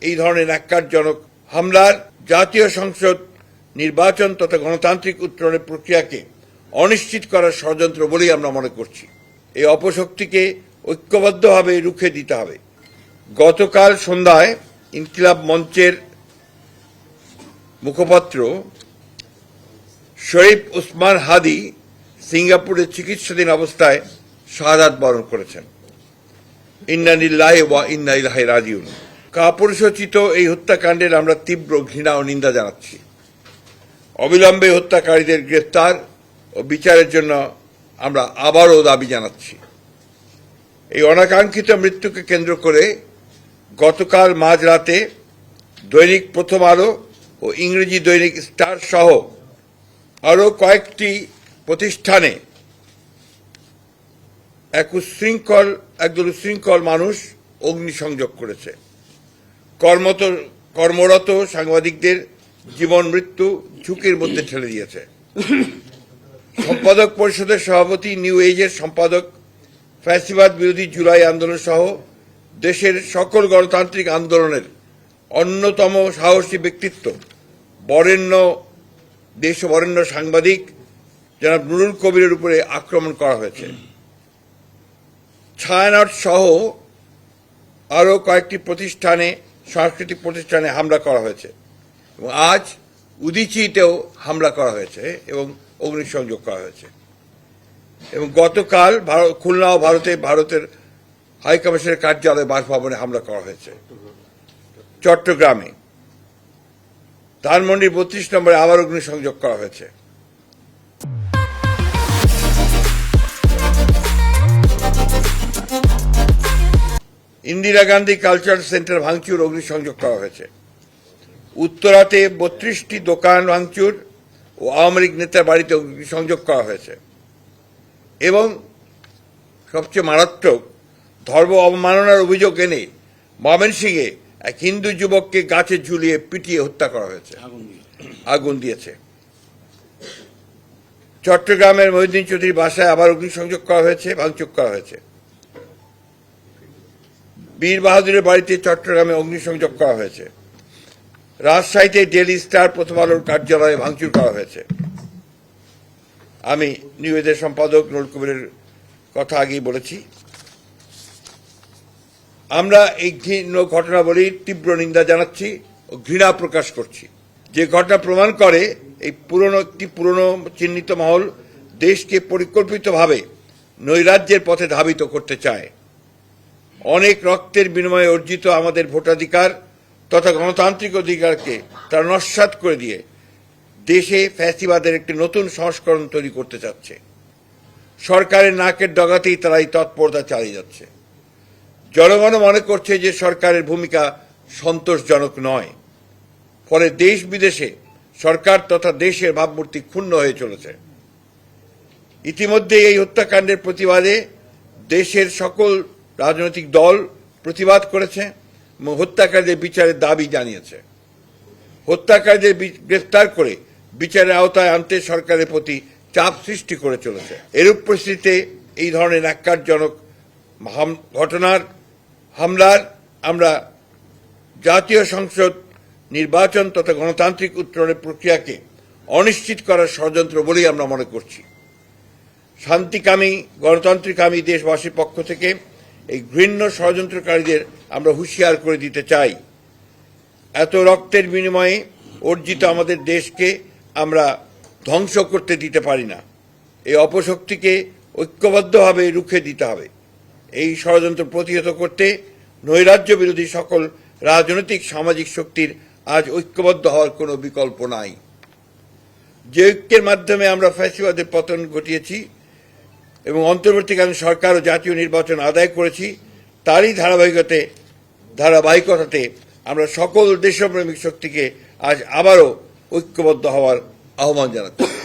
এই ধরনের ন্যাক্কারজনক হামলার জাতীয় সংসদ নির্বাচন তথা গণতান্ত্রিক উত্তরণের প্রক্রিয়াকে অনিশ্চিত করার ষড়যন্ত্র বলেই আমরা মনে করছি। এই অপশক্তিকে ঐক্যবদ্ধভাবে রুখে দিতে হবে। গতকাল সন্ধ্যায় ইনকিলাব মঞ্চের মুখপাত্র শরীফ উসমান হাদি সিঙ্গাপুরে চিকিৎসাধীন অবস্থায় শাহাদাত বরণ করেছেন। ইন্না লিল্লাহি ওয়া ইন্না ইলাইহি রাজিউন। কাপুরুষোচিত এই হত্যাকাণ্ডের আমরা তীব্র ঘৃণা ও নিন্দা জানাচ্ছি। অবিলম্বে হত্যাকারীদের গ্রেফতার ও বিচারের জন্য আমরা আবারও দাবি জানাচ্ছি। এই অনাকাঙ্ক্ষিত মৃত্যুকে কেন্দ্র করে গতকাল মাঝরাতে দৈনিক প্রথম আলো ও ইংরেজি দৈনিক স্টার সহ আরও কয়েকটি প্রতিষ্ঠানে একদল উচ্ছৃঙ্খল মানুষ অগ্নিসংযোগ করেছে। কর্মরত সাংবাদিকদের জীবন মৃত্যু ঝুঁকির মধ্যে ঠেলে দিয়েছে। সম্পাদক পরিষদের সভাপতি নিউ এজের সম্পাদক ফ্যাসিবাদ বিরোধী জুলাই আন্দোলন সহ দেশের সকল গণতান্ত্রিক আন্দোলনের অন্যতম সাহসী ব্যক্তিত্ব বরেণ্য সাংবাদিক জনাব নুরুল কবিরের উপরে আক্রমণ করা হয়েছে। ছায়ানট সহ আরও কয়েকটি সাংস্কৃতিক প্রতিষ্ঠানে হামলা করা হয়েছে এবং আজ উদীচীতেও হামলা করা হয়েছে এবং অগ্নিসংযোগ করা হয়েছে। এবং গতকাল খুলনা ও ভারতের হাইকমিশনের কার্যালয় বাসভবনে হামলা করা হয়েছে। চট্টগ্রামে ধানমন্ডির ৩২ নম্বরে আবার অগ্নিসংযোগ করা হয়েছে। ইন্দিরা গান্ধী কালচারাল সেন্টার ভাঙচুর অগ্নিসংযোগ করা হয়েছে। উত্তরাতে ৩২টি দোকান ভাঙচুর ও আওয়ামী লীগ নেতার বাড়িতে অগ্নিসংযোগ করা হয়েছে। এবং সবচেয়ে মারাত্মক ধর্ম অবমাননার অভিযোগ এনে ময়মনসিংহে এক হিন্দু যুবককে গাছে ঝুলিয়ে পিটিয়ে হত্যা করা হয়েছে, আগুন দিয়েছে। চট্টগ্রামের মহিউদ্দিন চৌধুরীর বাসায় আবার অগ্নিসংযোগ করা হয়েছে, ভাঙচুর করা হয়েছে। বীর বাহাদুরের বাড়িতে চট্টগ্রামে অগ্নিসংযোগ করা হয়েছে। রাজশাহীতে ডেইলি স্টার প্রথম আলোর কার্যালয়ে ভাঙচুর করা হয়েছে। আমি নিউজের সম্পাদক নুরুল কবিরের কথা আগেই বলেছি। আমরা এই ঘৃণ্য ঘটনাবলীর তীব্র নিন্দা জানাচ্ছি ও ঘৃণা প্রকাশ করছি। যে ঘটনা প্রমাণ করে একটি পুরনো চিহ্নিত মহল দেশকে পরিকল্পিতভাবে নৈরাজ্যের পথে ধাবিত করতে চায়। অনেক রক্তের বিনিময়ে অর্জিত আমাদের ভোটাধিকার তথা গণতান্ত্রিক অধিকারকে তারা নস্যাৎ করে দিয়ে দেশে ফ্যাসিবাদের একটি নতুন সংস্করণ তৈরি করতে চাচ্ছে। সরকারের নাকের ডগাতেই তারা এই তৎপরতা চালিয়ে যাচ্ছে। জনগণ মনে করছে যে সরকারের ভূমিকা সন্তোষজনক নয়। ফলে দেশ বিদেশে সরকার তথা দেশের ভাবমূর্তি ক্ষুণ্ণ হয়ে চলেছে। ইতিমধ্যে এই হত্যাকাণ্ডের প্রতিবাদে দেশের সকল রাজনৈতিক দল প্রতিবাদ করেছে এবং হত্যাকারীদের বিচারের দাবি জানিয়েছে। হত্যাকারীদের গ্রেফতার করে বিচারের আওতায় আনতে সরকারের প্রতি চাপ সৃষ্টি করে চলেছে। এরূপ পরিস্থিতিতে এই ধরনের ন্যাক্কারজনক হামলার আমরা জাতীয় সংসদ নির্বাচন তথা গণতান্ত্রিক উত্তরণের প্রক্রিয়াকে অনিশ্চিত করার ষড়যন্ত্র বলেই আমরা মনে করছি। শান্তিকামী গণতান্ত্রিকামী দেশবাসীর পক্ষ থেকে এই ঘৃণ্য ষড়যন্ত্রকারীদের আমরা হুঁশিয়ার করে দিতে চাই। এত রক্তের বিনিময়ে অর্জিত আমাদের দেশকে আমরা ধ্বংস করতে দিতে পারি না। এই অপশক্তিকে ঐক্যবদ্ধভাবে রুখে দিতে হবে। এই ষড়যন্ত্র প্রতিহত করতে নৈরাজ্য বিরোধী সকল রাজনৈতিক সামাজিক শক্তির আজ ঐক্যবদ্ধ হওয়ার কোনো বিকল্প নাই। যে ঐক্যের মাধ্যমে আমরা ফ্যাসিবাদের পতন ঘটিয়েছি এবং অন্তর্বর্তীকালীন সরকার ও জাতীয় নির্বাচন আদায় করেছি, তারই ধারাবাহিকতাতে আমরা সকল দেশপ্রেমিক শক্তিকে আজ আবারও ঐক্যবদ্ধ হওয়ার আহ্বান জানাচ্ছি।